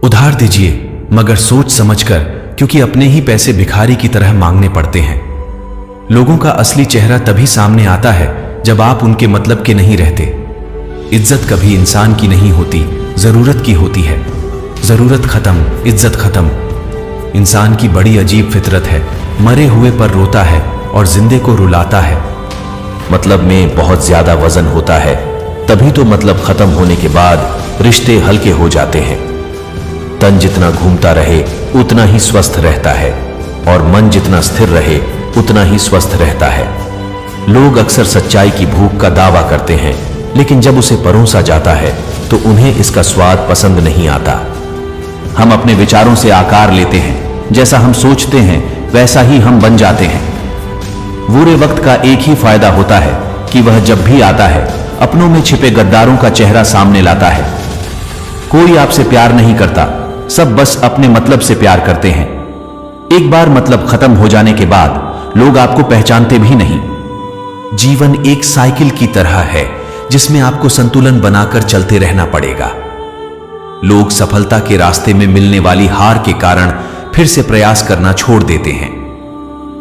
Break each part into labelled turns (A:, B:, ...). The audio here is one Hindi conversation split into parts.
A: उधार दीजिए मगर सोच समझकर, क्योंकि अपने ही पैसे भिखारी की तरह मांगने पड़ते हैं। लोगों का असली चेहरा तभी सामने आता है जब आप उनके मतलब के नहीं रहते। इज्जत कभी इंसान की नहीं होती, जरूरत की होती है। जरूरत खत्म, इज्जत खत्म। इंसान की बड़ी अजीब फितरत है, मरे हुए पर रोता है और जिंदे को रुलाता है।
B: मतलब में बहुत ज्यादा वजन होता है, तभी तो मतलब खत्म होने के बाद रिश्ते हल्के हो जाते हैं। तन जितना घूमता रहे उतना ही स्वस्थ रहता है और मन जितना स्थिर रहे उतना ही स्वस्थ रहता है। लोग अक्सर सच्चाई की भूख का दावा करते हैं, लेकिन जब उसे परोसा जाता है तो उन्हें इसका स्वाद पसंद नहीं आता। हम अपने विचारों से आकार लेते हैं, जैसा हम सोचते हैं वैसा ही हम बन जाते हैं। बुरे वक्त का एक ही फायदा होता है कि वह जब भी आता है अपनों में छिपे गद्दारों का चेहरा सामने लाता है। कोई आपसे प्यार नहीं करता, सब बस अपने मतलब से प्यार करते हैं। एक बार मतलब खत्म हो जाने के बाद लोग आपको पहचानते भी नहीं।
A: जीवन एक साइकिल की तरह है जिसमें आपको संतुलन बनाकर चलते रहना पड़ेगा। लोग सफलता के रास्ते में मिलने वाली हार के कारण फिर से प्रयास करना छोड़ देते हैं।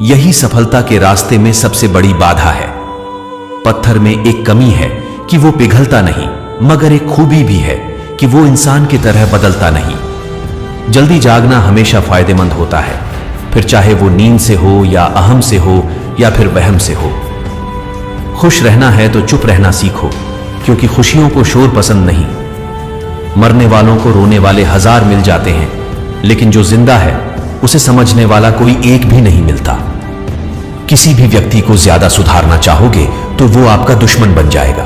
A: यही सफलता के रास्ते में सबसे बड़ी बाधा है। पत्थर में एक कमी है कि वो पिघलता नहीं, मगर एक खूबी भी है कि वो इंसान की तरह बदलता नहीं। जल्दी जागना हमेशा फायदेमंद होता है, फिर चाहे वो नींद से हो या अहम से हो या फिर वहम से हो। खुश रहना है तो चुप रहना सीखो, क्योंकि खुशियों को शोर पसंद नहीं। मरने वालों को रोने वाले हजार मिल जाते हैं, लेकिन जो जिंदा है उसे समझने वाला कोई एक भी नहीं मिलता। किसी भी व्यक्ति को ज्यादा सुधारना चाहोगे तो वो आपका दुश्मन बन जाएगा।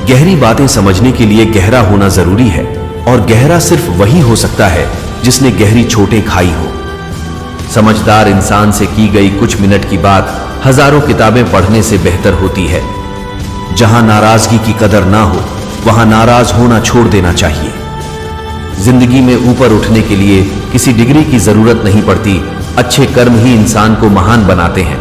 A: गहरी बातें समझने के लिए गहरा होना जरूरी है, और गहरा सिर्फ वही हो सकता है जिसने गहरी चोटें खाई हो। समझदार इंसान से की गई कुछ मिनट की बात हजारों किताबें पढ़ने से बेहतर होती है। जहां नाराजगी की कदर ना हो वहां नाराज होना छोड़ देना चाहिए। जिंदगी में ऊपर उठने के लिए किसी डिग्री की जरूरत नहीं पड़ती, अच्छे कर्म ही इंसान को महान बनाते हैं।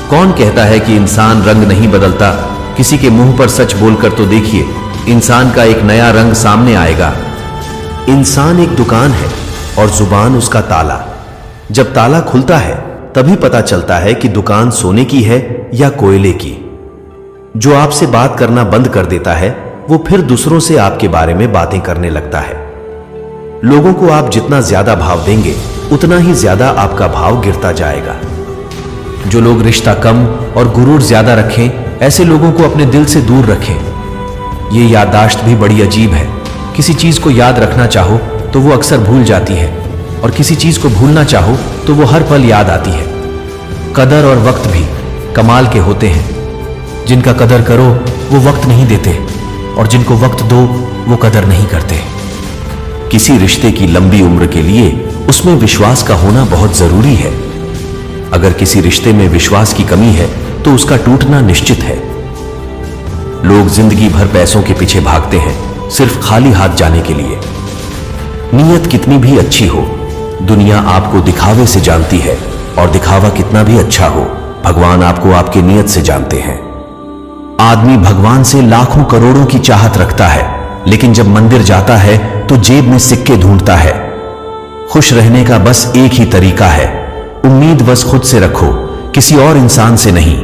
A: कौन कहता है कि इंसान रंग नहीं बदलता? किसी के मुंह पर सच बोलकर तो देखिए, इंसान का एक नया रंग सामने आएगा। इंसान एक दुकान है और जुबान उसका ताला। जब ताला खुलता है तभी पता चलता है कि दुकान सोने की है या कोयले की। जो आपसे बात करना बंद कर देता है वो फिर दूसरों से आपके बारे में बातें करने लगता है। लोगों को आप जितना ज्यादा भाव देंगे उतना ही ज्यादा आपका भाव गिरता जाएगा। जो लोग रिश्ता कम और गुरूर ज्यादा रखें, ऐसे लोगों को अपने दिल से दूर रखें। ये याददाश्त भी बड़ी अजीब है। किसी चीज को याद रखना चाहो तो वो अक्सर भूल जाती है, और किसी चीज को भूलना चाहो तो वो हर पल याद आती है। कदर और वक्त भी कमाल के होते हैं। जिनका कदर करो वो वक्त नहीं देते, और जिनको वक्त दो वो कदर नहीं करते।
B: किसी रिश्ते की लंबी उम्र के लिए उसमें विश्वास का होना बहुत जरूरी है। अगर किसी रिश्ते में विश्वास की कमी है तो उसका टूटना निश्चित है। लोग जिंदगी भर पैसों के पीछे भागते हैं, सिर्फ खाली हाथ जाने के लिए। नीयत कितनी भी अच्छी हो, दुनिया आपको दिखावे से जानती है, और दिखावा कितना भी अच्छा हो, भगवान आपको आपके नियत से जानते हैं। आदमी भगवान से लाखों करोड़ों की चाहत रखता है, लेकिन जब मंदिर जाता है तो जेब में सिक्के ढूंढता है। खुश रहने का बस एक ही तरीका है, उम्मीद बस खुद से रखो, किसी और इंसान से नहीं।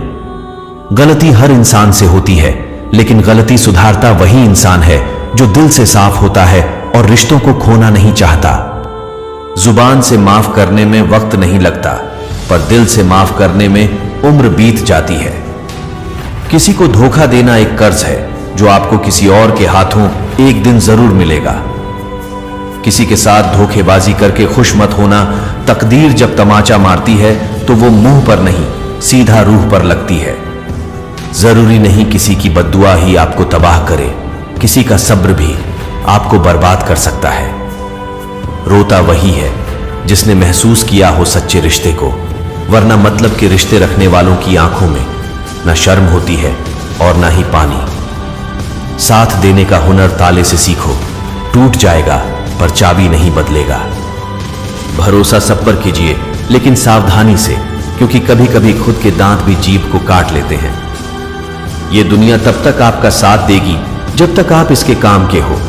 B: गलती हर इंसान से होती है, लेकिन गलती सुधारता वही इंसान है जो दिल से साफ होता है और रिश्तों को खोना नहीं चाहता। जुबान से माफ करने में वक्त नहीं लगता, पर दिल से माफ करने में उम्र बीत जाती है। किसी को धोखा देना एक कर्ज है जो आपको किसी और के हाथों एक दिन जरूर मिलेगा। किसी के साथ धोखेबाजी करके खुश मत होना। तकदीर जब तमाचा मारती है तो वो मुंह पर नहीं, सीधा रूह पर लगती है। जरूरी नहीं किसी की बद्दुआ ही आपको तबाह करे, किसी का सब्र भी आपको बर्बाद कर सकता है। रोता वही है जिसने महसूस किया हो सच्चे रिश्ते को, वरना मतलब के रिश्ते रखने वालों की आंखों में ना शर्म होती है और ना ही पानी। साथ देने का हुनर ताले से सीखो, टूट जाएगा पर चाबी नहीं बदलेगा। भरोसा सब पर कीजिए, लेकिन सावधानी से, क्योंकि कभी कभी खुद के दांत भी जीभ को काट लेते हैं। ये दुनिया तब तक आपका साथ देगी जब तक आप इसके काम के हो।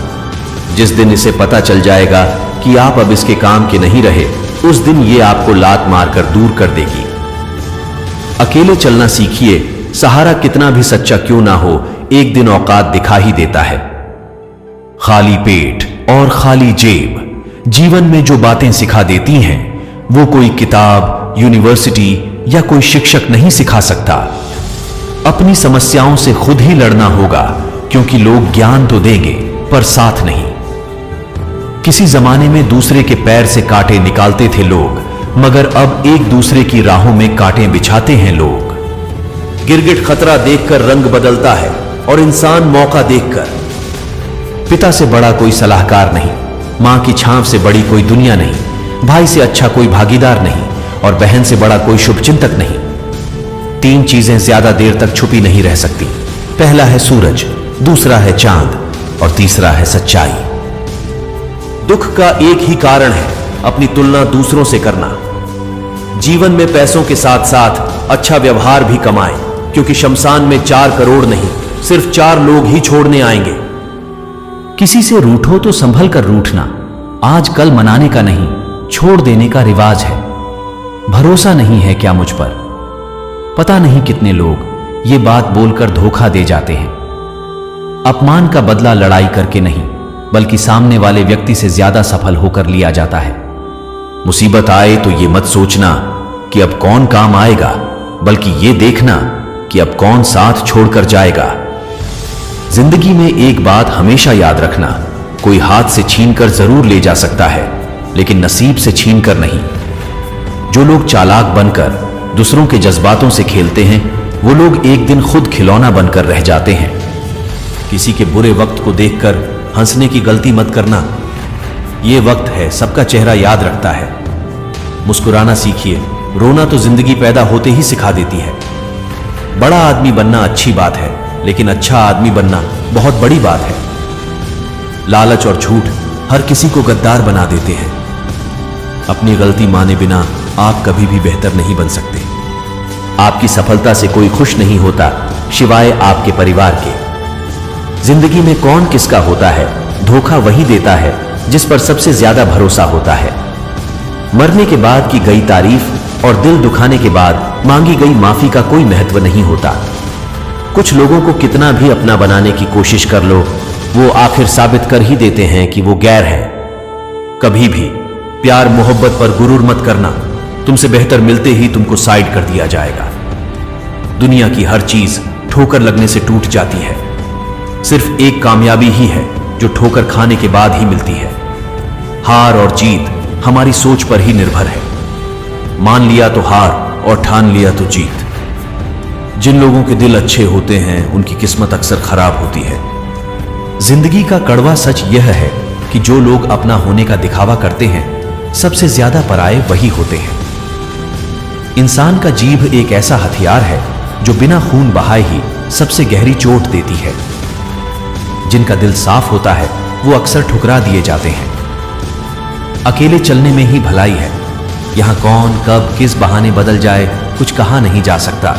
A: जिस दिन इसे पता चल जाएगा कि आप अब इसके काम के नहीं रहे, उस दिन ये आपको लात मारकर दूर कर देगी। अकेले चलना सीखिए, सहारा कितना भी सच्चा क्यों ना हो, एक दिन औकात दिखा ही देता है। खाली पेट और खाली जेब जीवन में जो बातें सिखा देती हैं, वो कोई किताब, यूनिवर्सिटी या कोई शिक्षक नहीं सिखा सकता। अपनी समस्याओं से खुद ही लड़ना होगा, क्योंकि लोग ज्ञान तो देंगे पर साथ नहीं। किसी जमाने में दूसरे के पैर से कांटे निकालते थे लोग, मगर अब एक दूसरे की राहों में कांटे बिछाते हैं लोग। गिरगिट खतरा देखकर रंग बदलता है और इंसान मौका देखकर। पिता से बड़ा कोई सलाहकार नहीं, मां की छांव से बड़ी कोई दुनिया नहीं, भाई से अच्छा कोई भागीदार नहीं और बहन से बड़ा कोई शुभचिंतक नहीं। 3 चीजें ज्यादा देर तक छुपी नहीं रह सकती। पहला है सूरज, दूसरा है चांद और तीसरा है सच्चाई। दुख का एक ही कारण है, अपनी तुलना दूसरों से करना। जीवन में पैसों के साथ साथ अच्छा व्यवहार भी कमाएं, क्योंकि शमशान में 4 करोड़ नहीं, सिर्फ 4 लोग ही छोड़ने आएंगे। किसी से रूठो तो संभल कर रूठना, आज कल मनाने का नहीं, छोड़ देने का रिवाज है। भरोसा नहीं है क्या मुझ पर? पता नहीं कितने लोग ये बात बोलकर धोखा दे जाते हैं। अपमान का बदला लड़ाई करके नहीं, बल्कि सामने वाले व्यक्ति से ज्यादा सफल होकर लिया जाता है। मुसीबत आए तो ये मत सोचना कि अब कौन काम आएगा, बल्कि ये देखना कि अब कौन साथ छोड़कर जाएगा। जिंदगी में एक बात हमेशा याद रखना, कोई हाथ से छीनकर जरूर ले जा सकता है, लेकिन नसीब से छीनकर नहीं। जो लोग चालाक बनकर दूसरों के जज्बातों से खेलते हैं, वो लोग एक दिन खुद खिलौना बनकर रह जाते हैं। किसी के बुरे वक्त को देखकर हंसने की गलती मत करना। ये वक्त है, सबका चेहरा याद रखता है। मुस्कुराना सीखिए, रोना तो जिंदगी पैदा होते ही सिखा देती है। बड़ा आदमी बनना अच्छी बात है, लेकिन अच्छा आदमी बनना बहुत बड़ी बात है। लालच और झूठ हर किसी को गद्दार बना देते हैं। अपनी गलती माने बिना आप कभी भी बेहतर नहीं बन सकते। आपकी सफलता से कोई खुश नहीं होता सिवाय आपके परिवार के। जिंदगी में कौन किसका होता है, धोखा वही देता है जिस पर सबसे ज्यादा भरोसा होता है। मरने के बाद की गई तारीफ और दिल दुखाने के बाद मांगी गई माफी का कोई महत्व नहीं होता। कुछ लोगों को कितना भी अपना बनाने की कोशिश कर लो, वो आखिर साबित कर ही देते हैं कि वो गैर है। कभी भी प्यार मोहब्बत पर गुरूर मत करना, तुमसे बेहतर मिलते ही तुमको साइड कर दिया जाएगा। दुनिया की हर चीज ठोकर लगने से टूट जाती है, सिर्फ एक कामयाबी ही है जो ठोकर खाने के बाद ही मिलती है। हार और जीत हमारी सोच पर ही निर्भर है। मान लिया तो हार और ठान लिया तो जीत। जिन लोगों के दिल अच्छे होते हैं, उनकी किस्मत अक्सर खराब होती है। जिंदगी का कड़वा सच यह है कि जो लोग अपना होने का दिखावा करते हैं, सबसे ज्यादा पराये वही होते हैं। इंसान का जीभ एक ऐसा हथियार है जो बिना खून बहाए ही सबसे गहरी चोट देती है। जिनका दिल साफ होता है, वो अक्सर ठुकरा दिए जाते हैं। अकेले चलने में ही भलाई है। यहां कौन कब किस बहाने बदल जाए, कुछ कहा नहीं जा सकता।